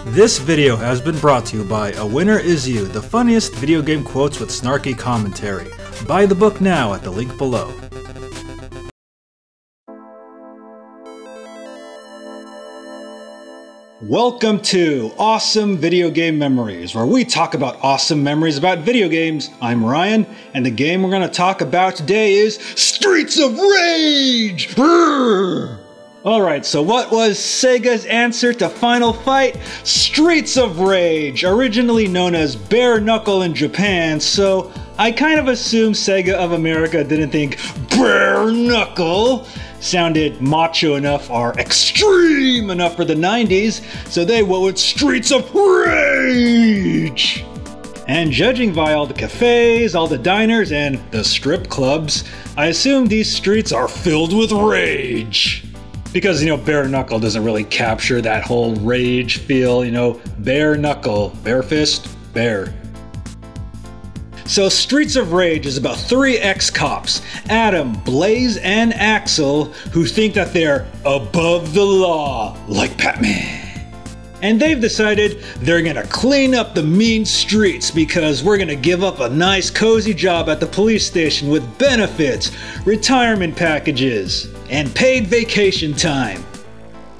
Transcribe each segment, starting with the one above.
This video has been brought to you by A Winner Is You, the funniest video game quotes with snarky commentary. Buy the book now at the link below. Welcome to Awesome Video Game Memories, where we talk about awesome memories about video games. I'm Ryan, and the game we're going to talk about today is Streets of Rage! Brrr! Alright, so what was Sega's answer to Final Fight? Streets of Rage, originally known as Bare Knuckle in Japan, so I kind of assume Sega of America didn't think Bare Knuckle sounded macho enough or extreme enough for the 90s, so they went with Streets of Rage! And judging by all the cafes, all the diners, and the strip clubs, I assume these streets are filled with rage. Because, bare knuckle doesn't really capture that whole rage feel, bare knuckle, bare fist, bare. So Streets of Rage is about three ex-cops, Adam, Blaze, and Axel, who think that they're above the law, like Batman. And they've decided they're gonna clean up the mean streets because we're gonna give up a nice cozy job at the police station with benefits, retirement packages, and paid vacation time.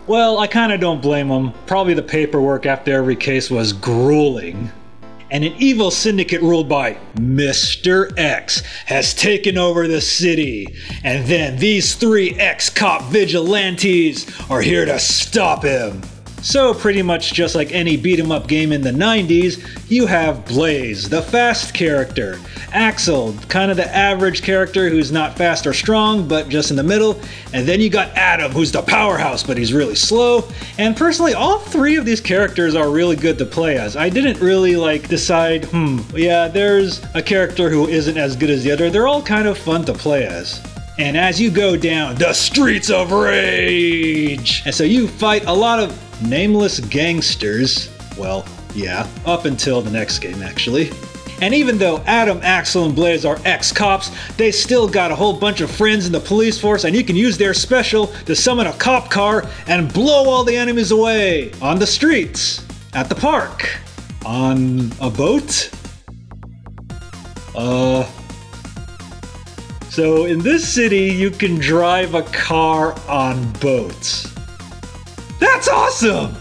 Well, I kinda don't blame them. Probably the paperwork after every case was grueling. And an evil syndicate ruled by Mr. X has taken over the city. And then these three ex-cop vigilantes are here to stop him. So pretty much just like any beat-em-up game in the 90s, you have Blaze, the fast character, Axel, kind of the average character who's not fast or strong, but just in the middle, and then you got Adam, who's the powerhouse, but he's really slow. And personally, all three of these characters are really good to play as. I didn't really decide, yeah, there's a character who isn't as good as the other. They're all kind of fun to play as. And as you go down the Streets of Rage, and so you fight a lot of nameless gangsters, well, yeah, up until the next game actually. And even though Adam, Axel, and Blaze are ex-cops, they still got a whole bunch of friends in the police force, and you can use their special to summon a cop car and blow all the enemies away on the streets, at the park, on a boat. So in this city, you can drive a car on boats. That's awesome!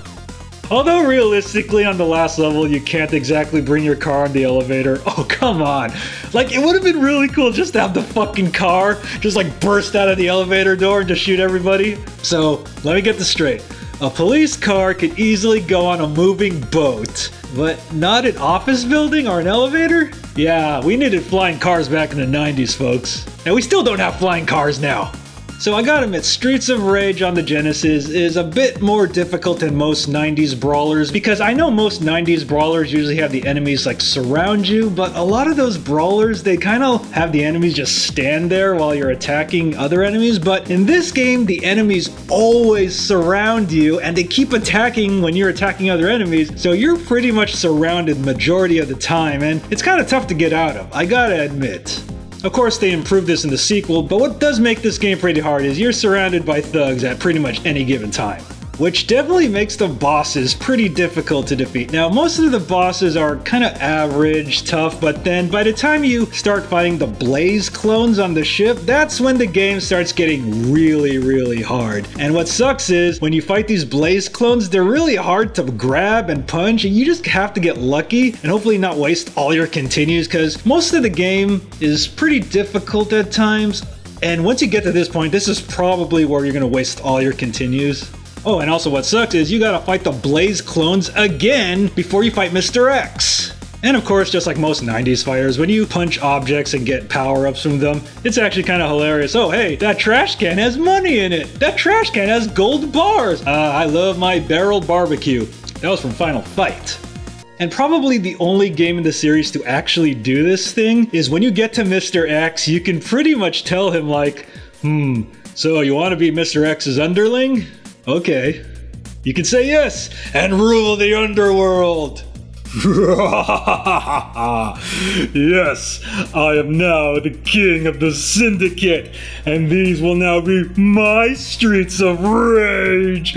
Although realistically on the last level, you can't exactly bring your car on the elevator. Oh, come on. It would have been really cool just to have the fucking car just burst out of the elevator door and just shoot everybody. So let me get this straight. A police car could easily go on a moving boat, but not an office building or an elevator? Yeah, we needed flying cars back in the 90s, folks. And we still don't have flying cars now. So I gotta admit, Streets of Rage on the Genesis is a bit more difficult than most 90s brawlers, because I know most 90s brawlers usually have the enemies surround you, but a lot of those brawlers, they kind of have the enemies just stand there while you're attacking other enemies. But in this game, the enemies always surround you and they keep attacking when you're attacking other enemies, so you're pretty much surrounded majority of the time, and it's kind of tough to get out of, I gotta admit. Of course, they improved this in the sequel, but what does make this game pretty hard is you're surrounded by thugs at pretty much any given time, which definitely makes the bosses pretty difficult to defeat. Now, most of the bosses are kind of average, tough, but then by the time you start fighting the Blaze clones on the ship, that's when the game starts getting really, really hard. And what sucks is, when you fight these Blaze clones, they're really hard to grab and punch, and you just have to get lucky and hopefully not waste all your continues, because most of the game is pretty difficult at times. And once you get to this point, this is probably where you're going to waste all your continues. Oh, and also what sucks is you gotta fight the Blaze clones again before you fight Mr. X. And of course, just like most 90s fighters, when you punch objects and get power-ups from them, it's actually kind of hilarious. Oh, hey, that trash can has money in it. That trash can has gold bars. I love my barrel barbecue. That was from Final Fight. And probably the only game in the series to actually do this thing is when you get to Mr. X, you can pretty much tell him so you want to be Mr. X's underling? Okay. You can say yes and rule the underworld. Yes, I am now the king of the syndicate, and these will now be my streets of rage.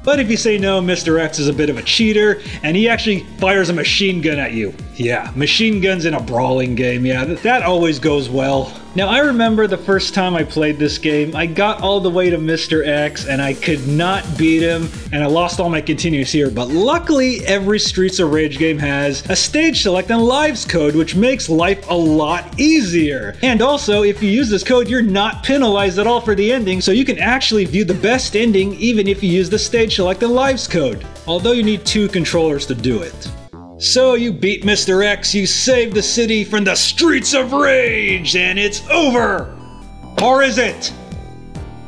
But if you say no, Mr. X is a bit of a cheater, and he actually fires a machine gun at you. Yeah, machine guns in a brawling game, yeah, that always goes well. Now I remember the first time I played this game, I got all the way to Mr. X and I could not beat him, and I lost all my continues here, but luckily every Streets of Rage game has a stage select and lives code, which makes life a lot easier. And also, if you use this code, you're not penalized at all for the ending, so you can actually view the best ending even if you use the stage select and lives code, although you need 2 controllers to do it. So you beat Mr. X, you saved the city from the Streets of Rage, and it's over! Or is it?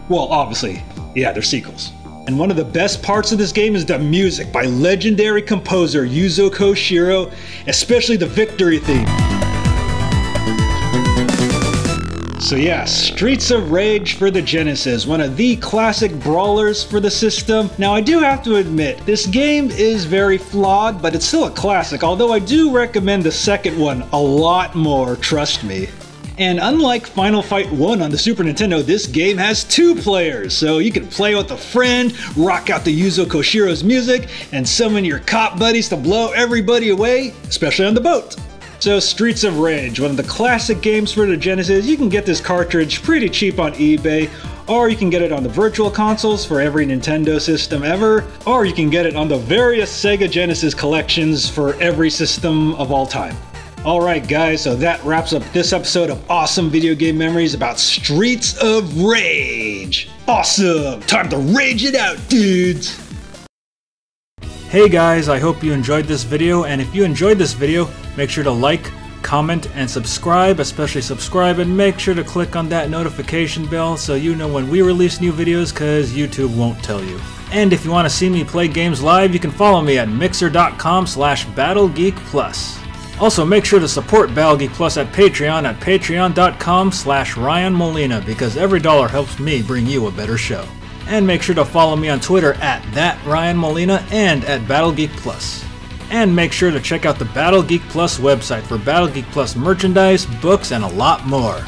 Well, obviously, yeah, they're sequels. And one of the best parts of this game is the music by legendary composer Yuzo Koshiro, especially the victory theme. So yeah, Streets of Rage for the Genesis, one of the classic brawlers for the system. Now I do have to admit, this game is very flawed, but it's still a classic, although I do recommend the second one a lot more, trust me. And unlike Final Fight 1 on the Super Nintendo, this game has 2 players, so you can play with a friend, rock out the Yuzo Koshiro's music, and summon your cop buddies to blow everybody away, especially on the boat. So Streets of Rage, one of the classic games for the Genesis. You can get this cartridge pretty cheap on eBay, or you can get it on the virtual consoles for every Nintendo system ever, or you can get it on the various Sega Genesis collections for every system of all time. Alright guys, so that wraps up this episode of Awesome Video Game Memories about Streets of Rage. Awesome! Time to rage it out, dudes! Hey guys, I hope you enjoyed this video, and if you enjoyed this video, make sure to like, comment, and subscribe, especially subscribe, and make sure to click on that notification bell so you know when we release new videos, cause YouTube won't tell you. And if you want to see me play games live, you can follow me at mixer.com/BattleGeekPlus. Also, make sure to support BattleGeek Plus at patreon.com/Ryan Molina, because every dollar helps me bring you a better show. And make sure to follow me on Twitter at @RyanMolina and at BattleGeek Plus. And make sure to check out the BattleGeek Plus website for BattleGeek Plus merchandise, books, and a lot more.